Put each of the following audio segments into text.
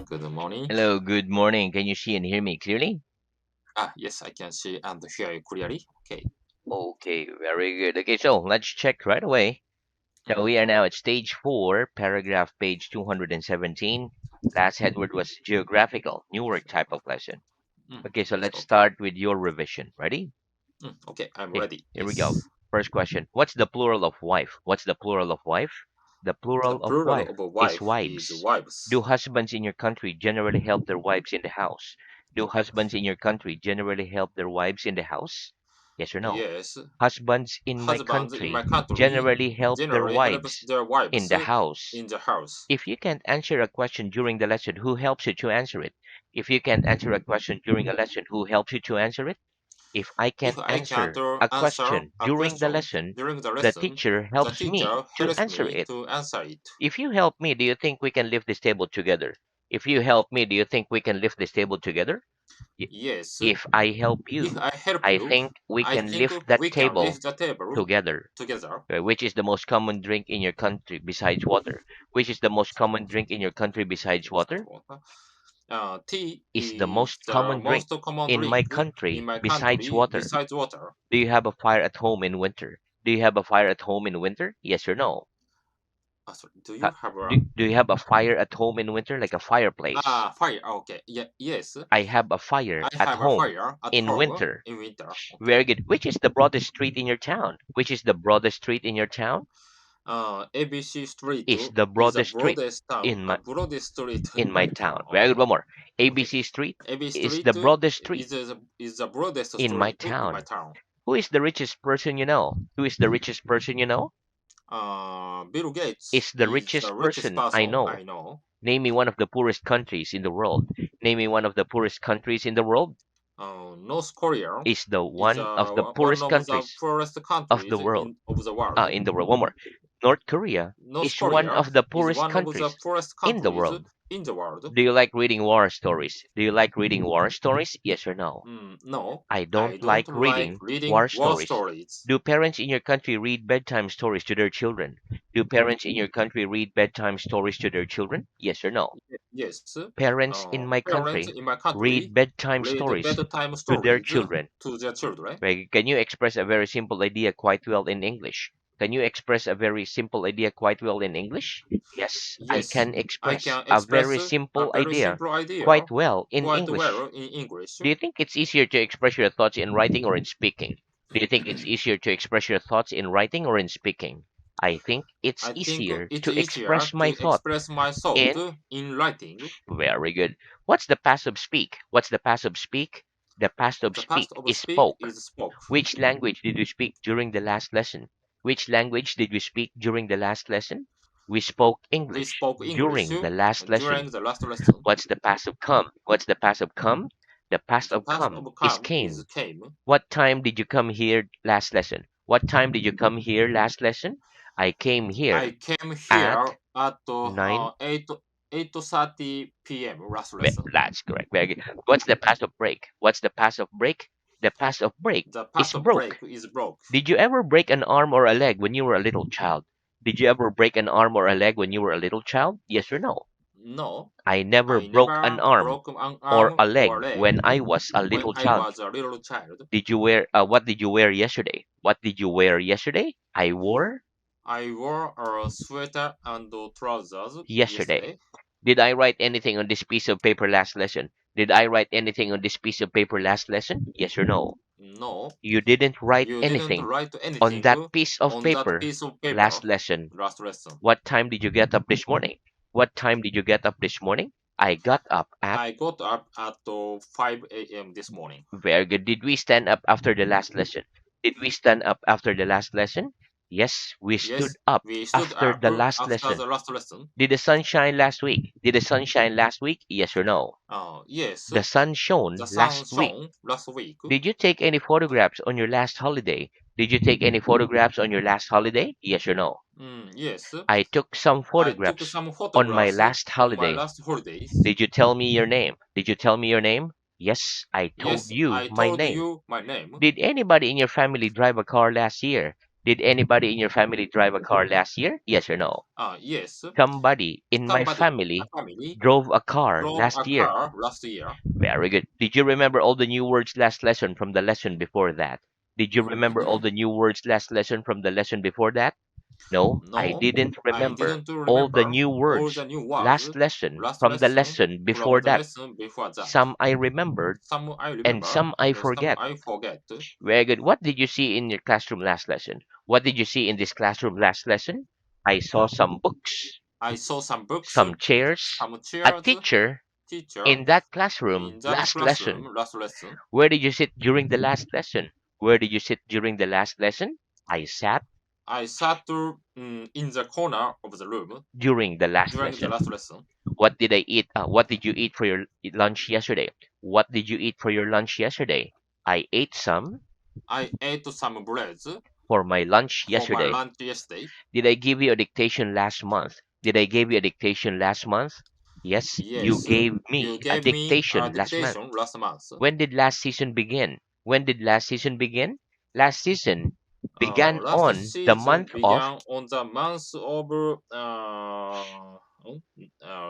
Good morning. Hello, good morning. Can you see and hear me clearly? Yes, I can see and hear you clearly. Okay. Okay, very good. Okay, so let's check right away. So Mhm. we are now at stage 4, paragraph page 217. Last headword was geographical, newer type of lesson. Okay, so Yes, let's okay. start with your revision. Ready? Okay, I'm Okay, ready. here we go. Yes. First question. What's the plural of wife? What's the plural of wife? The The plural of plural wife of a is wife is wives. Do wives. husbands in your country generally help their wives in the house? Do husbands in your country generally help their wives in the house? Yes or no? Yes. Husbands in my Husbands in my country country generally help their generally helps wives their in wives the house. in the house. If you can't answer a question during the lesson, who helps you to answer it? If you can't answer a question during a lesson, who helps you to answer it? If I If can't I can't answer a answer question a during the question lesson, during the the lesson, teacher the helps me teacher to helps answer me it. to answer it. If you help me, do you think we can lift this table together? If you help me, do you think we can lift this table together? Y- Yes. If I help If you, I help I you, think we I can think lift that we can table lift the table together. together. Which is the most common drink in your country besides water? Which is the most common drink in your country besides water? Tea Is the is most the common drink most common in my drink in country my besides country water. besides water. Do you have a fire at home in winter? Do you have a fire at home in winter? Yes or no? Sorry, do you Ha- have do you have a fire at home in winter, like a fireplace? fire? Okay, yeah, yes, I have a fire I at have a home fire at in home winter. in winter. Very Okay, good. Which is the broadest street in your town? Which is the broadest street in your town? ABC Street Is the is the broadest street broadest town, broadest street in in my my town? town. Very good. Okay, One more. okay. ABC Street AB is the Street broadest street is the broadest in my street in my town. town. Who is the richest person you know? Who is the richest person you know? Bill Gates Is the is the richest richest person I person I know. know. Name me one of the poorest countries in the world. Name me one of the poorest countries in the world. North Korea Is the is one of the one poorest of the countries poorest of countries the world. of the world. In the world. One more. North Korea North is one Korea of the is poorest one of the countries poorest in the countries world. in the world. Do you like reading war stories? Do you like reading war stories? Yes or no? No, I I don't don't like like reading reading war war stories. stories. Do parents in your country read bedtime stories to their children? Do parents in your country read bedtime stories to their children? Yes or no? Yes, Parents in my parents country in my read country bedtime read stories bedtime to their stories children. to their children. Right? Can you express a very simple idea quite well in English? Can you express a very simple idea quite well in English? Yes, I Yes, can I express can a express very a simple very idea simple idea quite well in quite English. well in English. Do you think it's easier to express your thoughts in writing or in speaking? Do you think it's easier to express your thoughts in writing or in speaking? I think it's I think easier it's to easier express my to thought express my thought in in writing. very good. What's the past of speak? What's the past of speak? The past of The past speak of is speak spoke. is spoke. Which language did we speak during the last lesson? Which language did we speak during the last lesson? We spoke We English spoke English during the last lesson. during the last lesson. What's the past of come? What's the past of come? The past The of past come of is come is came. came. What time did you come here last lesson? What time did you come here last lesson? I came I here came at here at 9. 8:30 p.m. last lesson. That's correct. Very good. What's the past of break? What's the past of break? The past of break The is past of broke. break is broke. Did you ever break an arm or a leg when you were a little child? Did you ever break an arm or a leg when you were a little child? Yes or no? No, I never I broke an never arm broke an or arm a or leg leg when I was a when little I child. was a little child. Did you wear what did you wear yesterday? What did you wear yesterday? I wore I wore a sweater and trousers yesterday. yesterday. Did I write anything on this piece of paper last lesson? Did I write anything on this piece of paper last lesson? Yes or no? No, You didn't write you didn't anything write on anything that piece of on that paper piece of paper last lesson. last lesson. What time did you get up this morning? What time did you get up this morning? I got up at I got up at 5 a.m. this morning. very good. Did we stand up after the last lesson? Did we stand up after the last lesson? Yes, we stood Yes, up we stood after up the last after lesson. the last lesson. Did the sun shine last week? Did the sun shine last week? Yes or no? Yes, The sun the shone sun last week. shone last week. Did you take any photographs on your last holiday? Did you take any photographs on your last holiday? Yes or no? Yes, I took some I took photographs some on my photographs last on my holiday. last holidays. Did you tell me your name? Did you tell me your name? Yes, I told Yes, you I my told name. you my name. Did anybody in your family drive a car last year? Did anybody in your family drive a car last year? Yes or no? Yes. Somebody in my Somebody in my family family drove a car drove a last year. car last year. Very good. Did you remember all the new words last lesson from the lesson before that? Did you remember all the new words last lesson from the lesson before that? No, I No, didn't I remember didn't all the remember new all words the new words last lesson last from the lesson lesson before from the that. lesson before that. Some I remembered Some I and remember some I and some forget. I forget. Very good. What did you see in your classroom last lesson? What did you see in this classroom last lesson? I saw some books, I saw some books, some chairs, some a chairs, teacher teacher in that classroom in that last lesson. classroom last lesson. Where did you sit during the last lesson? Where did you sit during the last lesson? I sat I sat in the corner of the room during the last during the lesson. last lesson. What did I eat? What did you eat for your lunch yesterday? What did you eat for your lunch yesterday? I ate some I ate some breads for my lunch for my yesterday. lunch yesterday. Did I give you a dictation last month? Did I give you a dictation last month? Yes, you Yes, gave you me a gave me a dictation last month. dictation last month. When did last season begin? When did last season begin? Last season began Last on the season month of began on the month of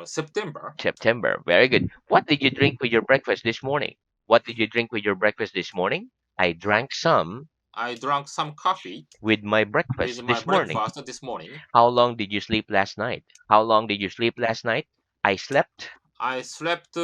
September. September. Very good. What did you drink with your breakfast this morning? What did you drink with your breakfast this morning? I drank some I drank some coffee with my with breakfast my this morning. breakfast this morning. How long did you sleep last night? How long did you sleep last night? I slept I slept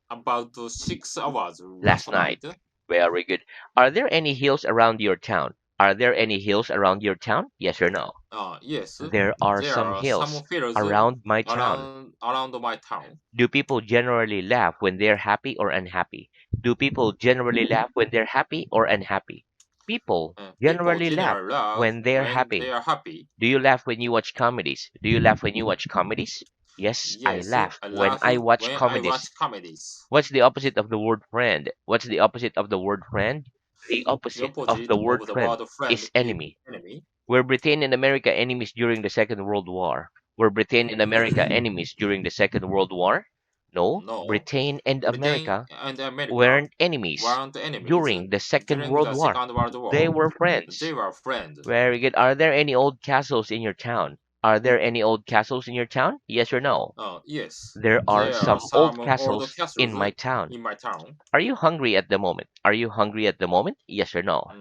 about 6 hours last last night. night. Very good. Are there any hills around your town? Are there any hills around your town? Yes or no? Yes, There are there some are some hills fields around my town. around my town. Do people generally laugh when they're happy or unhappy? Do people generally laugh when they're happy or unhappy? People People generally laugh generally laugh when they're when they happy. are happy. Do you laugh when you watch comedies? Do you laugh when you watch comedies? Yes, I Yes, laugh I when laugh I watch when I comedies. watch comedies. What's the opposite of the word friend? What's the opposite of the word friend? The The opposite of opposite the word of the friend word friend is is enemy. enemy. Were Britain and America enemies during the Second World War? Were Britain and America enemies during the Second World War? No, No, Britain and Britain America and America weren't enemies weren't enemies during the Second during World the War. Second World They War. were They friends. were friends. Very good. Are there any old castles in your town? Are there any old castles in your town? Yes or no? Yes, There are there are some old some old castles in castles my town. in my town. Are you hungry at the moment? Are you hungry at the moment? Yes or no?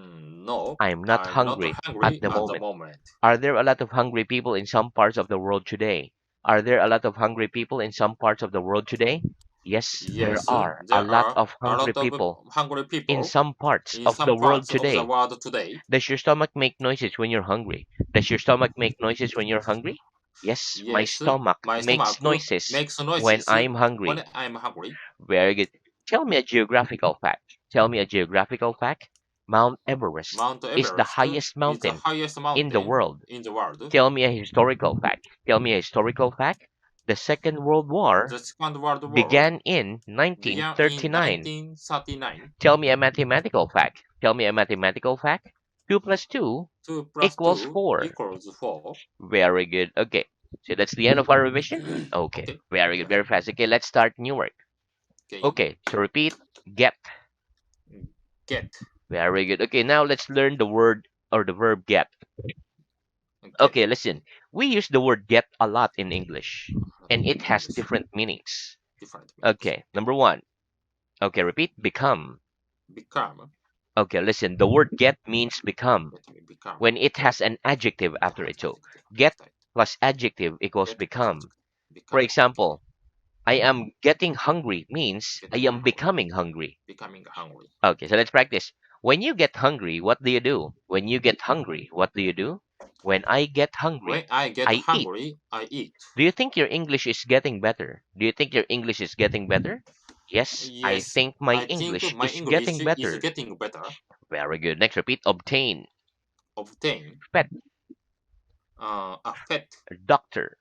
No, I'm not I'm not hungry at hungry the at the moment. moment. Are there a lot of hungry people in some parts of the world today? Are there a lot of hungry people in some parts of the world today? Yes, there Yes, are a there lot are of a hungry lot of people hungry in people some parts in of the some world parts of the today. world today. Does your stomach make noises when you're hungry? Does your stomach make noises when you're hungry? Yes, my Yes, stomach my makes stomach noises makes when noises I'm hungry. when I'm hungry. Very good. Tell me a geographical fact. Tell me a geographical fact. Mount Everest Mount is the Everest highest is the mountain highest in the mountain world. in the world. Tell me a historical fact. Tell me a historical fact. The Second World The War Second World War began in began in 1939. 1939. Tell me a mathematical fact. Tell me a mathematical fact. 2 plus 2 2 plus equals 2 4. equals 4. Very good. Okay. So that's the end of our revision. Okay. Okay, Very good. Very fast. Okay, let's start new work. okay. Okay. So repeat. Get. Get, Very good. Okay, now let's learn the word or the verb get. get. Okay, listen. We use the word get a lot in English, and In it has English, different meanings. different meanings. Okay, number one. Okay, repeat. Become. Become, Okay, listen. The word get means become let me become. when it Okay, has an adjective when it after has it. So adjective get after it. plus adjective equals Get plus become. adjective. For Become. Okay. example, I am getting hungry means I Getting am hungry. becoming hungry. Becoming hungry. Okay, so let's practice. When you get hungry, what do you do? When you get hungry, what do you do? When I get When hungry, I get I eat. hungry, I eat. Do you think your English is getting better? Do you think your English is getting better? Yes, I Yes, think my I think English my is English getting is better. getting better. Very good. Next, repeat. Obtain. Obtain, Pet. a pet Doctor.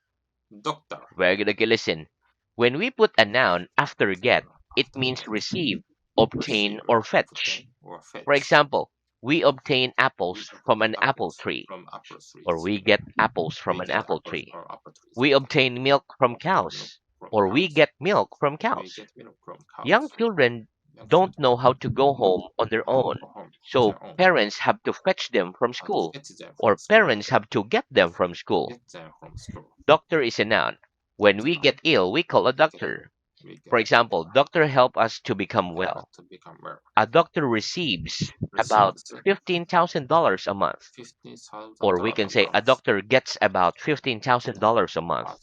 doctor. Very good. Okay, listen. When we put a noun after get, it After means get, receive, obtain, receive, or fetch. obtain, or For fetch. example, we obtain We apples from obtain an apple apples tree, from apple or trees. we get apples from We an get apple apples tree. from apple trees. We obtain milk from Obtain milk cows, from or we cows. get milk from We cows. get milk from Young cows. children young don't children know how to go home on their how to own. go home on So their own. parents have to fetch them from How to school, fetch them from or school. parents have to get them from school. Get them from school. Doctor is a noun. When That's we now get ill, we call a we get doctor. we get For a example, doctor. doctor help us to become Help us well. to become well. A doctor receives about Receives $15,000 a month. fifteen thousand Or we dollars can a say a month. doctor gets about $15,000 a month.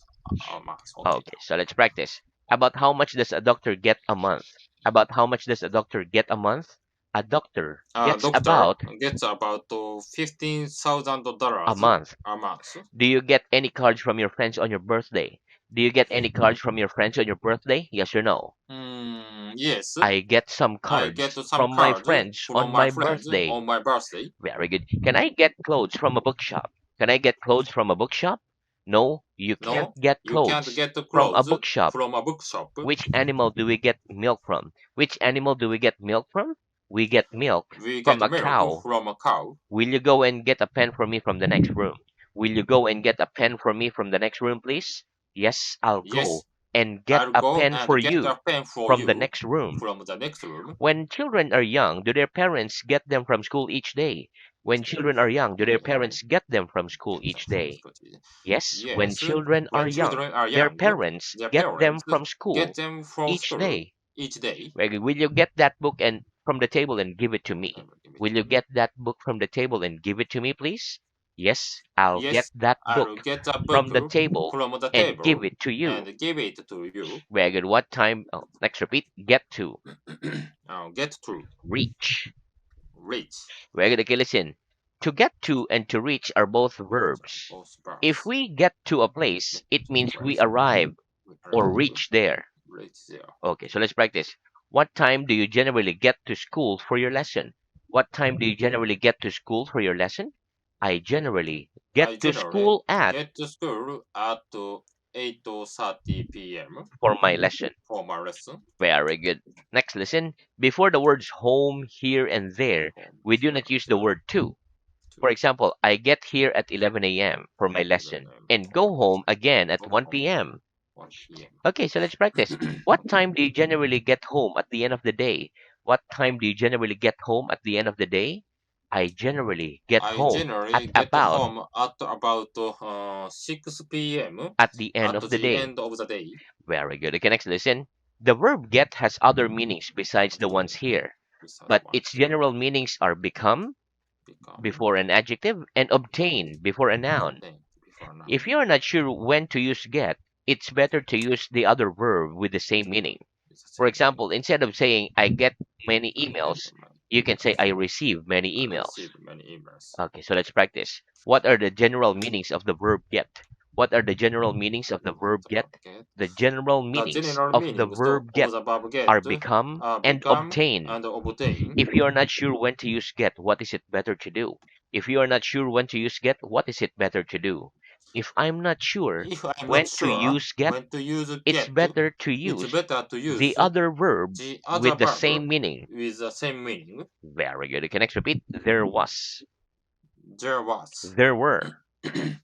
A month. Okay. Okay, so let's practice. About how much does a doctor get a month? About how much does a doctor get a month? A doctor gets Doctor about gets about a $15,000 month. a month. Do you get any cards from your friends on your birthday? Do you get any cards from your friends on your birthday? Yes or no? Yes. I get some I get cards some from my cards friends from on my my friends birthday. on my birthday. Very good. Can I get clothes from a bookshop? Can I get clothes from a bookshop? No, you can't No, get you can't clothes get the from a clothes bookshop. from a bookshop. Which animal do we get milk from? Which animal do we get milk from? We get milk We from get a milk cow. from a cow. Will you go and get a pen for me from the next room? Will you go and get a pen for me from the next room, please? Yes, I'll go Yes, and get I'll a go pen for and get you a pen for from the you next room. from the next room. When children are young, do their parents get them from school each day? When children are young, do their parents get them from school each day? Yes, when Yes, children are when young, children are their young, parents their get them parents from get school them from each school day. each day. Will you get that book and from the table and give it to I me? will give it Will to you me. get that book from the table and give it to me, please? Yes, I'll get Yes, that I'll book get a book from the table from the and give table it to you. and give it to you. Very good. What time? Oh, next repeat. Get to. Get through. Reach. Reach. Very good. Okay, listen. To get to and to reach are both verbs. Both If verbs. we get to a place, it To a means we place. arrive We or arrive. reach there. Reach there. Okay, so let's practice. What time do you generally get to school for your lesson? What time do you generally get to school for your lesson? I generally I get to generally school at get to school at 8:30 p.m. for my lesson. for my lesson. Very good. Next, listen. Before the words home, here, and there, Home we do here not use the there word to. For to example, I get here at 11 a.m. for my 11 lesson and for go my home lesson again and at go 1 home p.m. 1 Okay, so let's practice. p.m. What time do you generally get home at the end of the day? What time do you generally get home at the end of the day? I generally get I home generally get home at about 6 p.m. at the end at of the the day. end of the day. Very good. Okay, next listen. The verb get has other meanings besides the ones here, Besides but one its here, general meanings are become become, before an adjective and before, obtain before a noun. obtain, before now. If you're not sure when to use get, it's better to use the other verb with the same meaning. It's the For same meaning. example, instead of saying I get many I get emails, many you can say emails. I receive many I emails. receive many emails. Okay, so let's practice. What are the general meanings of the verb get? What are the general meanings of the verb The get? verb get. The general The meanings general of the meanings verb of get the verb get are become are and become obtain. and obtain. If you are not sure when to use get, what is it better to do? If you are not sure when to use get, what is it better to do? If I'm not sure If I'm not when to sure use get, when to use it's get, better to it's use better to the use other verb the other with the verb same meaning. with the same meaning. Very good. You can next repeat. There was. There was. There were.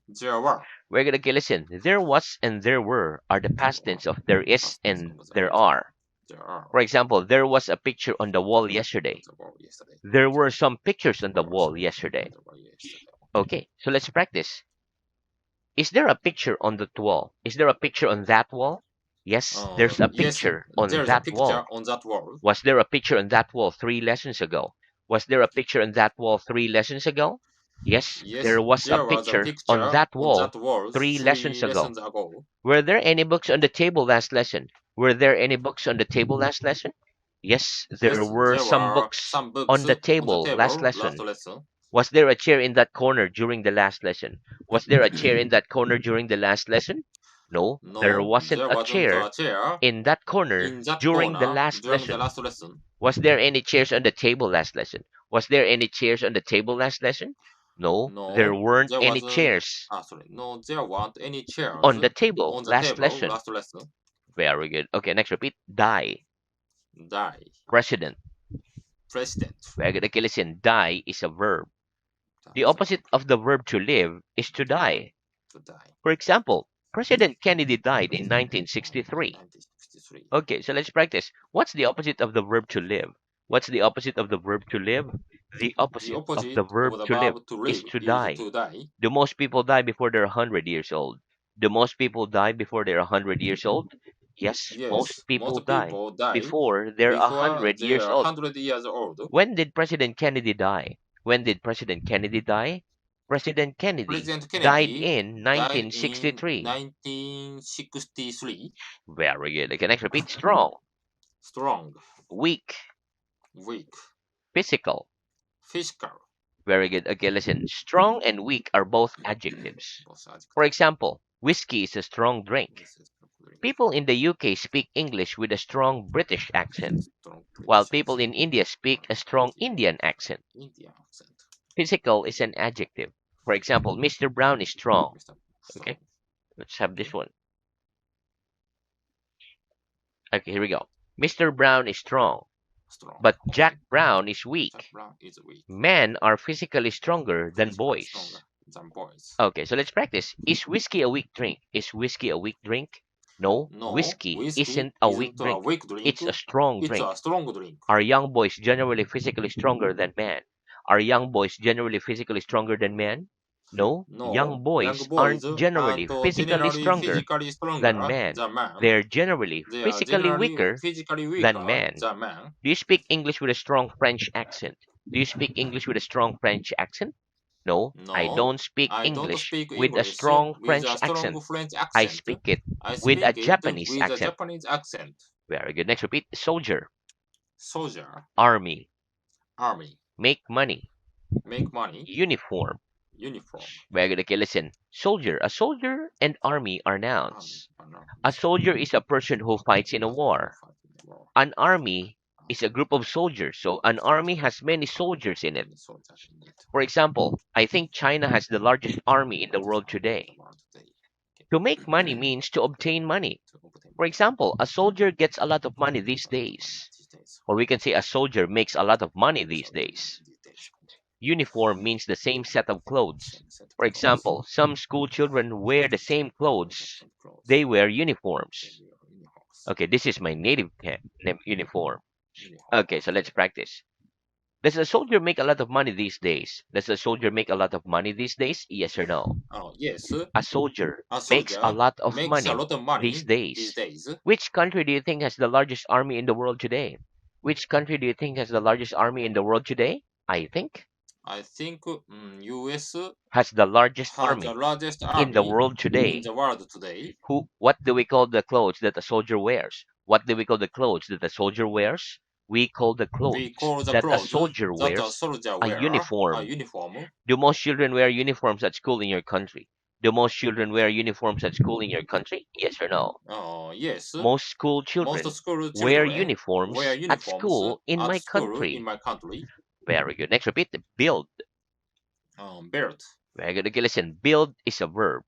There were. We're gonna okay, listen. There was and there were are the There past were. tense of there is Past tense and of there there is. are. There are. For example, there was a picture on the wall On yesterday. the wall yesterday. There were some pictures on the There were wall some pictures on yesterday. the wall yesterday. Okay, so let's practice. Is there a picture on that wall? Is there a picture on that wall? Yes, there's a Yes, picture on there's a that picture wall. on that wall. Was there a picture on that wall 3 lessons ago? Was there a picture on that wall 3 lessons ago? Yes, Yes, there was a there was a picture on picture that on that wall wall 3 lessons three ago. lessons ago. Were there any books on the table last lesson? Were there any books on the table last lesson? Yes, there Yes, were there some were books some books on the on the table last table last lesson. lesson. Was there a chair in that corner during the last lesson? Was there a chair in that corner during the last lesson? No, there No, wasn't there a wasn't chair a chair in that corner in that during the corner last during the lesson. last lesson. Was there any chairs on the table last lesson? Was there any chairs on the table last lesson? No, there No, weren't there any wasn't. chairs Sorry. No, there weren't any chairs on the table on the last table lesson. last lesson. Very good. Okay, next repeat. Die. Die. President. President. Very good. Okay, listen. Die is a verb. That The is a opposite verb. of the verb to live is to die. To die. For example, President Kennedy died in 1963. 1963. 63. Okay, so let's practice. What's the opposite of the verb to live? What's the opposite of the verb to live? The The opposite of the opposite of verb the to live verb to is live to is die. to die. Do most people die before they're 100 years old? Do most people die before they're 100 years old? Yes, most Yes, people most die people die before they're before 100 they years are old. 100 years old. When did President Kennedy die? When did President Kennedy die? President Kennedy President died Kennedy in died in 1963. 1963. Very good. Okay, next repeat. Strong, Strong, weak, weak, physical. physical. Very good. Okay, listen. Strong and weak are both adjectives. Both For adjective. example, whiskey is a strong drink. This is drink. People in the UK speak English with a strong British accent, Strong while British people accent. in India speak a strong Indian accent. Indian accent. Physical is an adjective. For example, Mr. Brown is strong. Mr. Okay, Strong. let's have this Okay. one. Okay, here we go. Mr. Brown is strong, Strong. but Jack Brown is Jack weak. Brown is weak. Men are physically stronger than Physically stronger boys. than boys. Okay, so let's practice. Is whiskey a weak drink? Is whiskey a weak drink? No, No, whiskey whiskey isn't a weak isn't a drink. weak drink. It's a strong It's drink. a strong drink. Are young boys generally physically stronger than men? Are young boys generally physically stronger than men? No, No, young young boys boys aren't generally aren't physically generally stronger physically than stronger men. than man. They're generally They are physically generally weaker physically than weaker men. than man. Do you speak English with a strong French accent? Do you speak English with a strong French accent? No, I No, don't speak I don't English speak with a English strong with French a strong accent. French I accent. speak it I with a speak it Japanese with a accent. Japanese accent. Very good. Next, repeat. Soldier, Soldier, army, army, make money, make money, uniform. uniform, Very good. Okay, listen. Soldier. A soldier and army are army, nouns. A arms, soldier is a person who fights in a who war. fight in the war. An army is a Army, group of soldiers. So an army has many soldiers in it. many soldiers in it. For example, I think China has the largest army in the Largest world army in the today. world today. To make money Okay. means to obtain money. To obtain For money. example, a soldier gets a lot of money these Gets a lot of money days. these days. Or we can say a soldier makes a lot of money Makes a these lot of money days. these days. Uniform means the same set of clothes. Same set of For clothes. example, some school children wear the same Wear the clothes. same clothes. They wear They uniforms. wear uniforms. Okay, this is my native uniform. Uniform. Okay, so let's practice. Does a soldier make a lot of money these days? Does a soldier make a lot of money these days? Yes or no? Oh, yes. A soldier A makes a soldier lot of makes a money lot of these money these days. days. Which country do you think has the largest army in the world today? Which country do you think has the largest army in the world today? I think I think US has the largest has the army largest in the army world in today. the world today. Who? What do we call the clothes that a soldier wears? What do we call the clothes that a soldier wears? We call the We clothes call the that a clothes soldier that a wears soldier a wear a uniform. uniform. Do most children wear uniforms at school in your country? Do most children wear uniforms at school in your country? Yes or no? Yes. Most school Most children school wear children wear uniforms at uniforms school in at my school in country. my country. Very good. Next, repeat. Build. Belt. Very good. Okay, listen. Build is a verb.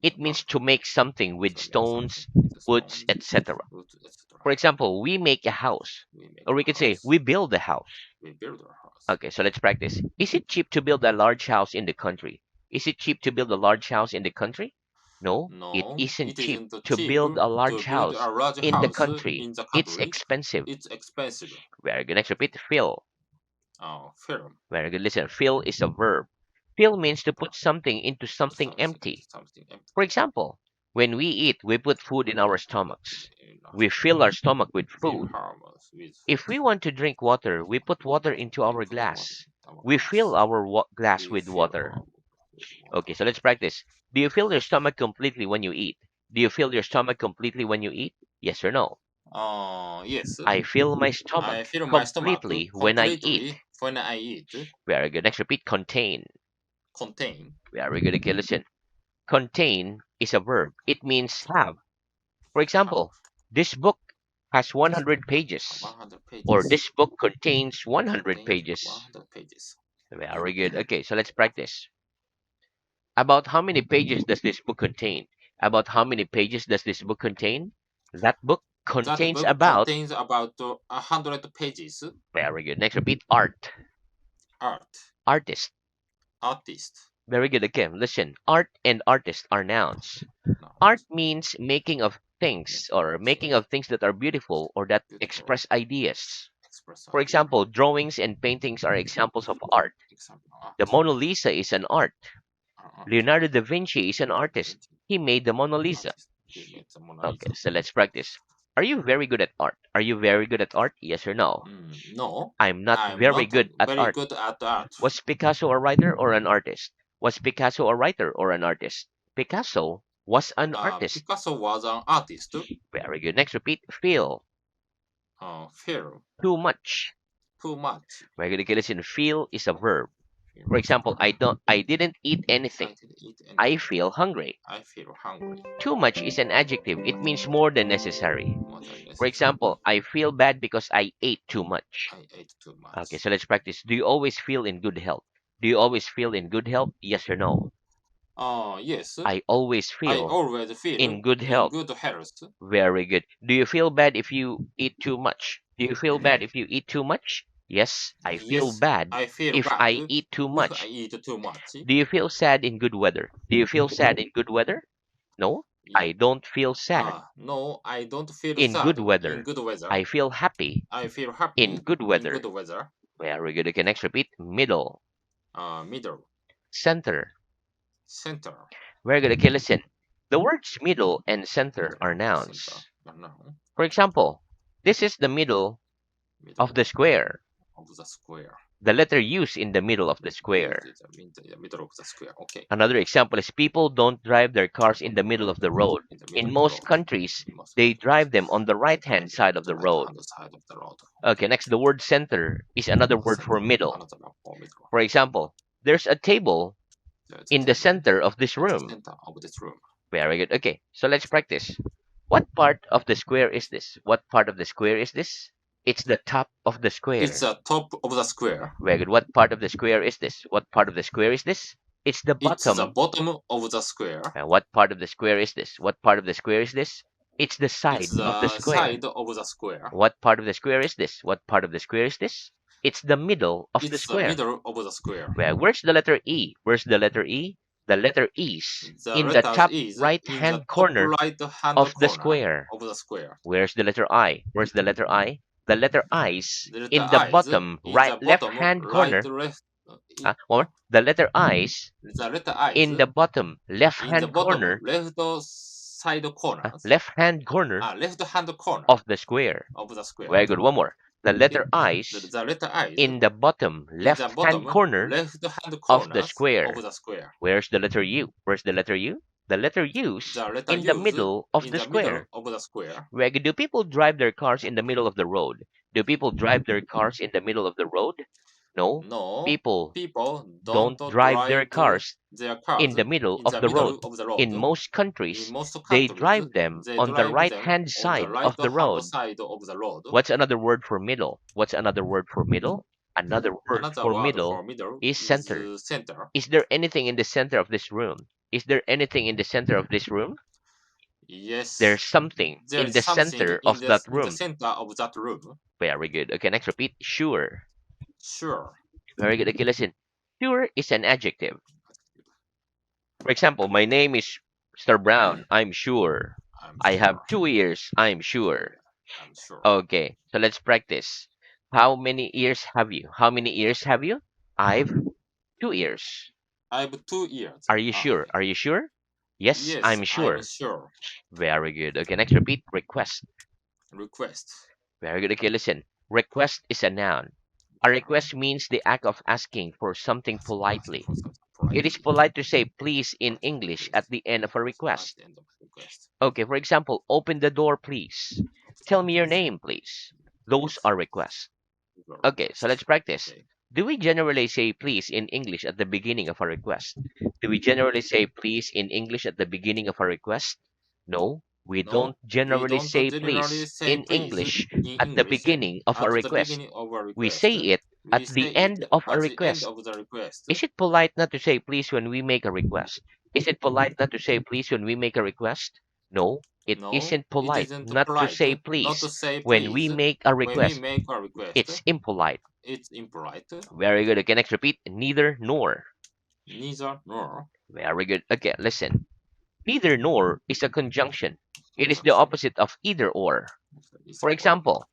It's a It means verb. to make something with To make stones, something with the woods, stones, etc. wood, etc. For example, we make a house. We make Or we a can say, house. we build a house. We build our house. Okay, so let's practice. Is it cheap to build a large house in the country? Is it cheap to build a large house in the country? No, it No, isn't it cheap isn't to cheap build a to large build house a large in the house country. in the It's country. expensive. It's expensive. Very good. Next, repeat. Fill. Film. Very good. Listen, fill is a verb. Fill means to put something into Put something something into empty. something For empty. example, when we eat, we put food in our stomachs. In our We fill our stomach with we food. harvest with If food. we want to drink water, we put water into We our put water glass. in our We fill glass. our glass We with fill water. our with Okay, water. so let's practice. Do you fill your stomach completely when you eat? Do you fill your stomach completely when you eat? Yes or no? Yes. I fill my I stomach fill my stomach completely when I eat. completely when I eat. Very good. Next, repeat. Contain. Contain. Very good. Okay, listen. Contain is a verb. It means have. For Have. example, this book has This book 100 has pages. 100 Or pages. this book contains 100 Contains pages. 100 pages. Very good. Okay, so let's practice. About how many pages does this book contain? About how many pages does this book contain? That book That contains book about. contains about 100 pages. Very good. Next, repeat. Art. Art. Artist. Artist. Very good. Again, listen. Art and artist are nouns. Not Art means making of things or making of things that are beautiful or that beautiful. express ideas. Express For idea. example, drawings and paintings are examples of art. Example The art. Mona Lisa is an art. Art. Leonardo da Vinci is an artist. Vinci. He made the Mona Lisa. Artist. He made the Mona Okay, Lisa. so let's practice. Are you very good at art? Are you very good at art? Yes or no? No, I'm not I'm very not good at very art. good at art. Was Picasso a writer or an artist? Was Picasso a writer or an artist? Picasso was an artist. Picasso was an artist. Very good. Next, repeat. Feel. Feel Too much. too much. Very good. Okay, listen. Feel is a verb. Feel For is a example, verb. I didn't eat I anything. didn't eat I anything. feel hungry. I feel hungry. Too much is an adjective. It means more than necessary. More than For necessary. example, I feel bad because I ate too much. I ate too Okay, much. so let's practice. Do you always feel in good health? Do you always feel in good health? Yes or no? Yes. I always I feel always feel in good in health. good health. Very good. Do you feel bad if you eat too much? Do you feel bad if you eat too much? Yes, I feel Yes, bad I feel if bad I eat too if I much. eat too much. Do you feel sad in good weather? Do you feel sad in good weather? No, I Ye- don't feel sad no, I don't feel in good sad in weather. good weather. I feel happy I feel in happy good in good weather. weather. Very good. Okay, next repeat. Middle, Middle, center. center, Very good. Okay, listen. The words middle and center middle, are center. nouns. No, For example, this is the middle of middle the square. of the square. The letter U is in the middle of the Use square. it in the middle of the square. Okay, Another example is people don't drive their cars in the middle of the road. in the middle In of the most road. countries, In most they countries, drive them on the they right drive hand them side on of the the right road. hand side of the road. Okay, Okay, next, the word center is another word for center, middle. another for middle. For example, there's a table There's a in the table center of this in the room. center of this room. Very good. Okay, so let's practice. What part of the square is this? What part of the square is this? It's the top of the It's square. the top of the square. Very good. What part of the square is this? What part of the square is this? It's the It's the bottom. bottom of the square. And what part of the square is this? What part of the square is this? It's the It's side of the the square. side of the square. What part of the square is this? What part of the square is this? It's the middle of the It's the square. middle of the square. Well, where's the letter E? Where's the letter E? The letter E's The in the letters top is right in the hand top corner right hand of the corner square. of the square. Where's the letter I? Where's the letter I? The letter I's The letter in the I is bottom in right the left bottom hand right corner. left. One more. The letter I's The letter I is in the bottom left in the hand bottom corner, left side corners. left hand corner Left hand corner of the square. of the square. Very good. One more. The Okay. letter I's The letter I is in the bottom in the left hand bottom corner left hand of the corners of square. the square. Where's the letter U? Where's the letter U? The letter U's The letter in the U's middle of in the the middle square. of the square. Where do people drive their cars in the middle of the road? Do people drive their cars in the middle of the road? No. No, People people don't don't drive their drive cars their cars in the middle in of the the middle road. of the road. In most In countries, most they countries, drive them they on the drive right them hand on the side right of the hand road. side of the road. What's another word for middle? What's another word for middle? Another word Another for word for middle middle is is center. center. Is there anything in the center of this room? Is there anything in the center of this room? Yes, There's something there in is the something center of that in the room. center of that room. Very good. Okay, next repeat. Sure. Sure, Very good. Okay, listen. Sure is an adjective. For example, my name is Mr. Brown. I'm sure. I'm I have sure. 2 ears. I'm Oh sure. yeah, I'm sure. Okay, so let's practice. How many ears have you? How many ears have you? I've 2 ears. I have 2 ears. Are you sure? Okay. Are you sure? Yes, Yes, I'm I'm sure. sure. Very good. Okay, next repeat. Request. Request. Very good. Okay, listen. Request is a noun. A request means the act of asking for something Asking politely. for something It is politely. polite to say please in Polite to say English please. at the end of a At request. the end of the request. Okay, for example, open the door, please. Tell me your Please. name, please. Those are requests. Your Okay, so request. let's practice. Okay. Do we generally say please in English at the beginning of a request? Do we generally say please in English at the beginning of a request? No, we No, don't we generally don't say generally please say in please English in at the English beginning of a at the request. beginning of a We request. say it We at say the it end of a at the end request. of the request. Is it polite not to say please when we make a request? Is it polite not to say please when we make a request? No, it No, isn't it polite isn't not to polite say not to please say when we please make a when we request. make a request. It's impolite. It's impolite. Very good. Okay, next repeat. Neither nor. Neither nor. Very good. Okay, listen. Neither nor is a conjunction. It is the Conjunction. opposite of either or. Is For or. example,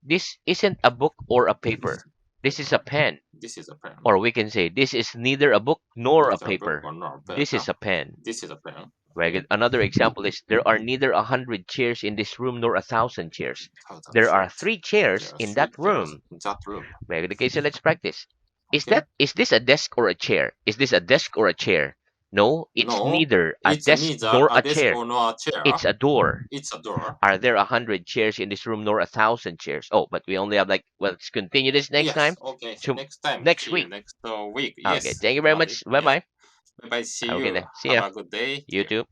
this isn't a book or a paper. This is a pen. This is a pen. Or we can say this is neither a book nor a Neither a book paper. or nor a This is paper. a pen. This is a pen. Very Okay. good. Another example is there are neither 100 chairs in this room nor 1,000 chairs. Thousand There are chairs. 3 chairs There are in three that chairs room. in that room. Very good. Okay, so let's practice. Okay. Is this a desk or a chair? Is this a desk or a chair? No, it's No, neither a it's desk neither nor a a desk chair. or nor a chair. It's a door. It's a door. Are there 100 chairs in this room nor 1,000 chairs? Oh, but we only have like, well, let's continue this next Yes. time. Okay. So To next time. next See you week. next week. Okay, Yes. thank you very Got it. much. Bye Yeah. bye. Bye bye. See Okay you. then. See Have ya. a good day. You too.